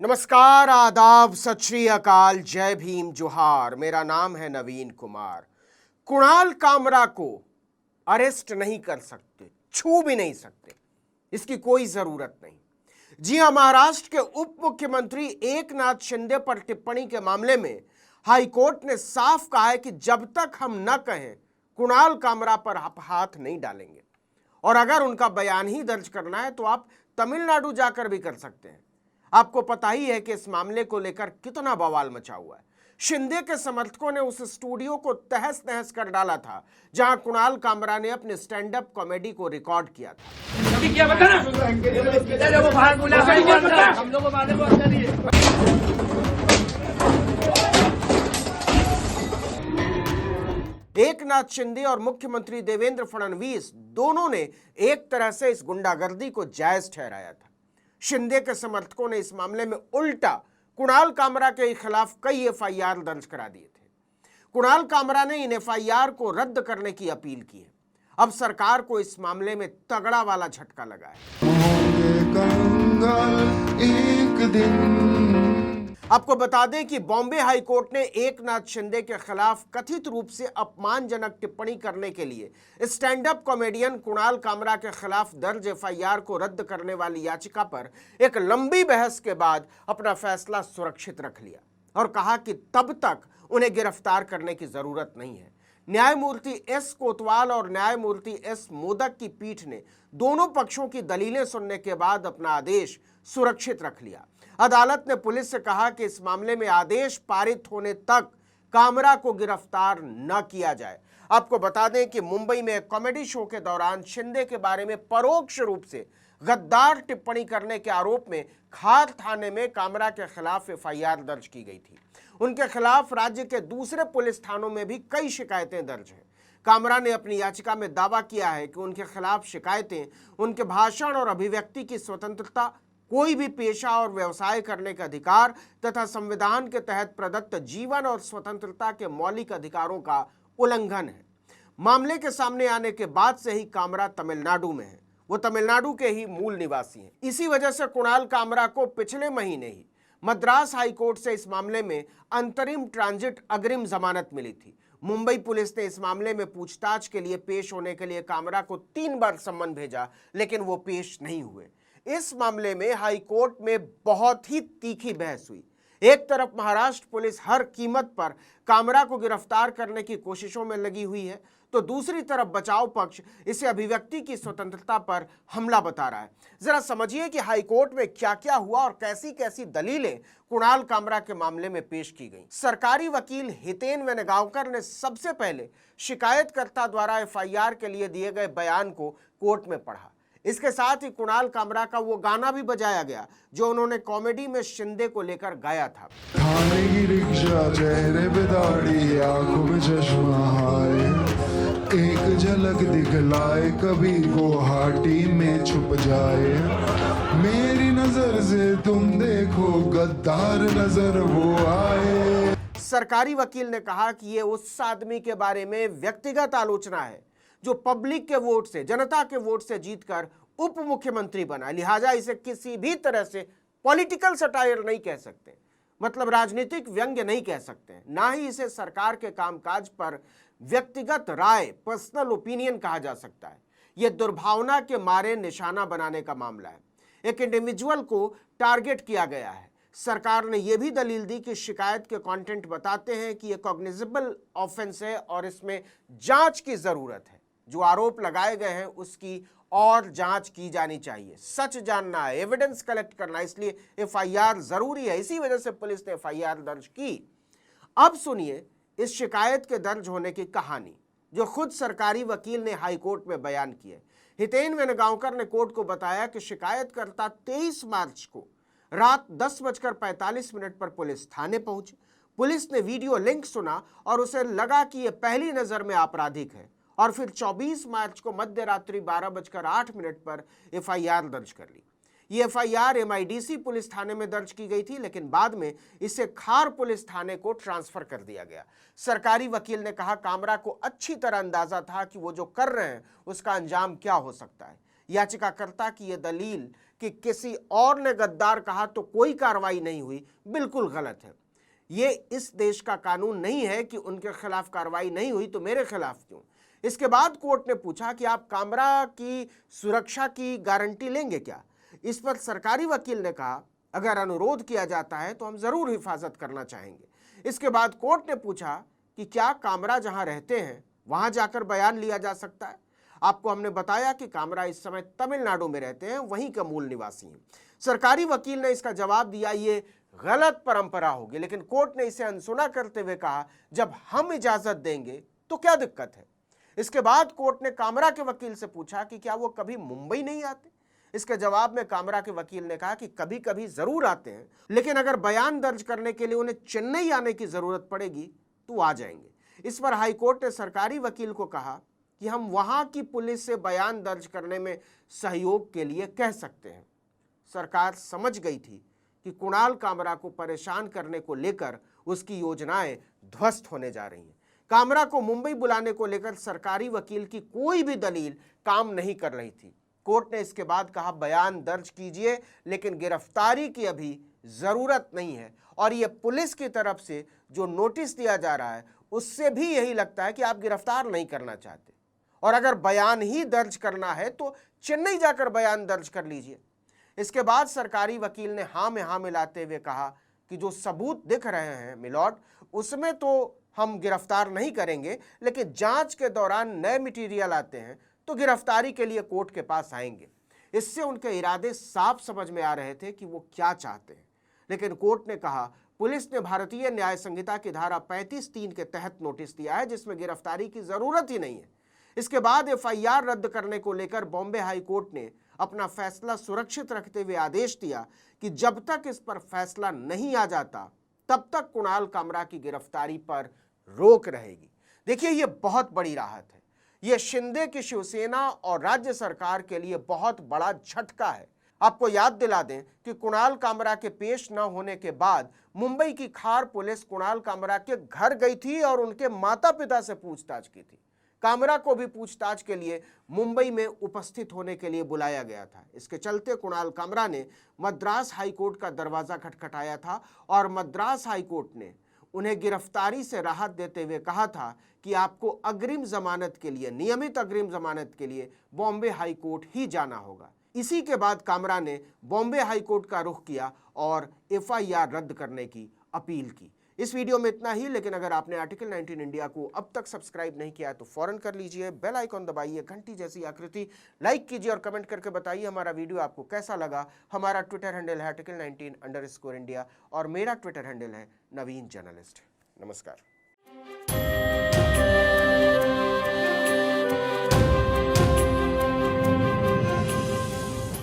नमस्कार, आदाब, सत श्री अकाल, जय भीम, जोहार। मेरा नाम है नवीन कुमार। कुणाल कामरा को अरेस्ट नहीं कर सकते, छू भी नहीं सकते, इसकी कोई जरूरत नहीं। जी हां, महाराष्ट्र के उप मुख्यमंत्री एकनाथ शिंदे पर टिप्पणी के मामले में हाईकोर्ट ने साफ कहा है कि जब तक हम न कहें कुणाल कामरा पर आप हाथ नहीं डालेंगे। और अगर उनका बयान ही दर्ज करना है तो आप तमिलनाडु जाकर भी कर सकते हैं। आपको पता ही है कि इस मामले को लेकर कितना बवाल मचा हुआ है। शिंदे के समर्थकों ने उस स्टूडियो को तहस नहस कर डाला था जहां कुणाल कामरा ने अपने स्टैंड अप कॉमेडी को रिकॉर्ड किया था। एकनाथ शिंदे और मुख्यमंत्री देवेंद्र फडणवीस दोनों ने एक तरह से इस गुंडागर्दी को जायज ठहराया था। शिंदे के समर्थकों ने इस मामले में उल्टा कुणाल कामरा के खिलाफ कई एफआईआर दर्ज करा दिए थे। कुणाल कामरा ने इन एफआईआर को रद्द करने की अपील की है। अब सरकार को इस मामले में तगड़ा वाला झटका लगा है। एक दिन आपको बता दें कि बॉम्बे हाईकोर्ट ने एकनाथ शिंदे के खिलाफ कथित रूप से अपमानजनक टिप्पणी करने के लिए stand up comedian Kunal Kamra के खिलाफ दर्ज एफआईआर को रद्द करने वाली याचिका पर एक लंबी बहस के बाद अपना फैसला सुरक्षित रख लिया और कहा कि तब तक उन्हें गिरफ्तार करने की जरूरत नहीं है। न्यायमूर्ति एस कोतवाल और न्यायमूर्ति एस मोदक की पीठ ने दोनों पक्षों की दलीलें सुनने के बाद अपना आदेश सुरक्षित रख लिया। अदालत ने पुलिस से कहा कि इस मामले में आदेश पारित होने तक कामरा को गिरफ्तार न किया जाए। आपको बता दें कि मुंबई में एक कॉमेडी शो के दौरान शिंदे के बारे में परोक्ष रूप से गद्दार टिप्पणी करने के आरोप में खार थाने में कामरा के खिलाफ एफआईआर दर्ज की गई थी। उनके खिलाफ राज्य के दूसरे पुलिस थानों में भी कई शिकायतें दर्ज हैं। कामरा ने अपनी याचिका में दावा किया है कि उनके खिलाफ शिकायतें उनके भाषण और अभिव्यक्ति की स्वतंत्रता, कोई भी पेशा और व्यवसाय करने का अधिकार तथा संविधान के तहत प्रदत्त जीवन और स्वतंत्रता के मौलिक अधिकारों का उल्लंघन है। मामले के सामने आने के बाद से ही कामरा तमिलनाडु में है। वो तमिलनाडु के ही मूल निवासी हैं। इसी वजह से कुणाल कामरा को पिछले महीने ही मद्रास हाईकोर्ट से इस मामले में अंतरिम ट्रांजिट अग्रिम जमानत मिली थी। मुंबई पुलिस ने इस मामले में पूछताछ के लिए पेश होने के लिए कामरा को 3 बार सम्मन भेजा, लेकिन वो पेश नहीं हुए। इस मामले में हाईकोर्ट में बहुत ही तीखी बहस हुई। एक तरफ महाराष्ट्र पुलिस हर कीमत पर कामरा को गिरफ्तार करने की कोशिशों में लगी हुई है, तो दूसरी तरफ बचाव पक्ष इसे अभिव्यक्ति की स्वतंत्रता पर हमला बता रहा है। जरा समझिए कि हाईकोर्ट में क्या क्या हुआ और कैसी कैसी दलीलें कुणाल कामरा के मामले में पेश की गई। सरकारी वकील हितेन वेनगांवकर ने सबसे पहले शिकायतकर्ता द्वारा एफआईआर के लिए दिए गए बयान को कोर्ट में पढ़ा। इसके साथ ही कुणाल कामरा का वो गाना भी बजाया गया जो उन्होंने कॉमेडी में शिंदे को लेकर गाया था। थाने की रिक्शा, चेहरे पे दाढ़ी, आंखों में चश्मा, हाय एक झलक दिखलाए, कभी गुवाहाटी में छुप जाए, मेरी नजर से तुम देखो, गद्दार नजर वो आए। सरकारी वकील ने कहा कि ये उस आदमी के बारे में व्यक्तिगत आलोचना है जो पब्लिक के वोट से, जनता के वोट से जीतकर उप मुख्यमंत्री बना, लिहाजा इसे किसी भी तरह से पॉलिटिकल सटायर नहीं कह सकते, मतलब राजनीतिक व्यंग्य नहीं कह सकते, ना ही इसे सरकार के कामकाज पर व्यक्तिगत राय, पर्सनल ओपिनियन कहा जा सकता है। यह दुर्भावना के मारे निशाना बनाने का मामला है। एक इंडिविजुअल को टारगेट किया गया है। सरकार ने यह भी दलील दी कि शिकायत के कंटेंट बताते हैं कि यह कॉग्निजेबल ऑफेंस है और इसमें जांच की जरूरत है। जो आरोप लगाए गए हैं उसकी और जांच की जानी चाहिए, सच जानना है, एविडेंस कलेक्ट करना, इसलिए एफआईआर जरूरी है। इसी वजह से पुलिस ने एफआईआर दर्ज की। अब सुनिए इस शिकायत के दर्ज होने की कहानी जो खुद सरकारी वकील ने हाईकोर्ट में बयान की है। हितेन वेनगांवकर ने कोर्ट को बताया कि शिकायतकर्ता 23 मार्च को रात 10:45 पर पुलिस थाने पहुंचे। पुलिस ने वीडियो लिंक सुना और उसे लगा कि यह पहली नजर में आपराधिक है और फिर 24 मार्च को मध्य रात्रि 12:08 पर एफआईआर दर्ज कर ली। ये एफआईआर एमआईडीसी पुलिस थाने में दर्ज की गई थी, लेकिन बाद में इसे खार पुलिस थाने को ट्रांसफर कर दिया गया। सरकारी वकील ने कहा कामरा को अच्छी तरह अंदाजा था कि वो जो कर रहे हैं उसका अंजाम क्या हो सकता है। याचिकाकर्ता की यह दलील कि किसी और ने गद्दार कहा तो कोई कार्रवाई नहीं हुई बिल्कुल गलत है। ये इस देश का कानून नहीं है कि उनके खिलाफ कार्रवाई नहीं हुई तो मेरे खिलाफ क्यों। इसके बाद कोर्ट ने पूछा कि आप कामरा की सुरक्षा की गारंटी लेंगे क्या। इस पर सरकारी वकील ने कहा अगर अनुरोध किया जाता है तो हम जरूर हिफाजत करना चाहेंगे। इसके बाद कोर्ट ने पूछा कि क्या कामरा जहां रहते हैं वहां जाकर बयान लिया जा सकता है। आपको हमने बताया कि कामरा इस समय तमिलनाडु में रहते हैं, वहीं का मूल निवासी हैं। सरकारी वकील ने इसका जवाब दिया ये गलत परंपरा होगी, लेकिन कोर्ट ने इसे अनसुना करते हुए कहा जब हम इजाजत देंगे तो क्या दिक्कत है। इसके बाद कोर्ट ने कामरा के वकील से पूछा कि क्या वो कभी मुंबई नहीं आते। इसके जवाब में कामरा के वकील ने कहा कि कभी कभी जरूर आते हैं, लेकिन अगर बयान दर्ज करने के लिए उन्हें चेन्नई आने की जरूरत पड़ेगी तो आ जाएंगे। इस पर हाईकोर्ट ने सरकारी वकील को कहा कि हम वहां की पुलिस से बयान दर्ज करने में सहयोग के लिए कह सकते हैं। सरकार समझ गई थी कि कुणाल कामरा को परेशान करने को लेकर उसकी योजनाएं ध्वस्त होने जा रही हैं। कामरा को मुंबई बुलाने को लेकर सरकारी वकील की कोई भी दलील काम नहीं कर रही थी। कोर्ट ने इसके बाद कहा बयान दर्ज कीजिए, लेकिन गिरफ्तारी की अभी जरूरत नहीं है। और यह पुलिस की तरफ से जो नोटिस दिया जा रहा है उससे भी यही लगता है कि आप गिरफ्तार नहीं करना चाहते, और अगर बयान ही दर्ज करना है तो चेन्नई जाकर बयान दर्ज कर लीजिए। इसके बाद सरकारी वकील ने हाँ में हाँ मिलाते हुए कहा कि जो सबूत दिख रहे हैं मिलॉर्ड, उसमें तो हम गिरफ्तार नहीं करेंगे, लेकिन जांच के दौरान नए मटेरियल आते हैं तो गिरफ्तारी के लिए कोर्ट के पास आएंगे। इससे उनके इरादे साफ समझ में आ रहे थे कि वो क्या चाहते हैं। लेकिन कोर्ट ने कहा पुलिस ने भारतीय न्याय संहिता की धारा 35(3) के तहत नोटिस दिया है, जिसमें गिरफ्तारी की जरूरत ही नहीं है। इसके बाद एफआईआर रद्द करने को लेकर बॉम्बे हाई कोर्ट ने अपना फैसला सुरक्षित रखते हुए आदेश दिया कि जब तक इस पर फैसला नहीं आ जाता तब तक कुणाल कामरा की गिरफ्तारी पर रोक रहेगी। देखिए, ये बहुत बड़ी राहत है। ये शिंदे की शिवसेना और राज्य सरकार के लिए बहुत बड़ा झटका है। आपको याद दिला दें कि कुणाल कामरा के पेश न होने के बाद मुंबई की खार पुलिस कुणाल कामरा के घर गई थी और उनके माता पिता से पूछताछ की थी। कामरा को भी पूछताछ के लिए मुंबई में उपस्थित होने के लिए बुलाया गया था। इसके चलते कुणाल कामरा ने मद्रास हाईकोर्ट का दरवाजा खटखटाया था और मद्रास हाईकोर्ट ने उन्हें गिरफ्तारी से राहत देते हुए कहा था कि आपको अग्रिम जमानत के लिए, नियमित अग्रिम जमानत के लिए बॉम्बे हाईकोर्ट ही जाना होगा। इसी के बाद कामरा ने बॉम्बे हाईकोर्ट का रुख किया और एफआईआर रद्द करने की अपील की। इस वीडियो में इतना ही, लेकिन अगर आपने आर्टिकल 19 इंडिया को अब तक सब्सक्राइब नहीं किया है तो फौरन कर लीजिए। बेल आइकॉन दबाइए, घंटी जैसी आकृति लाइक कीजिए और कमेंट करके बताइए हमारा वीडियो आपको कैसा लगा। हमारा ट्विटर हैंडल है article19_India और मेरा ट्विटर हैंडल है नवीन जर्नलिस्ट। नमस्कार।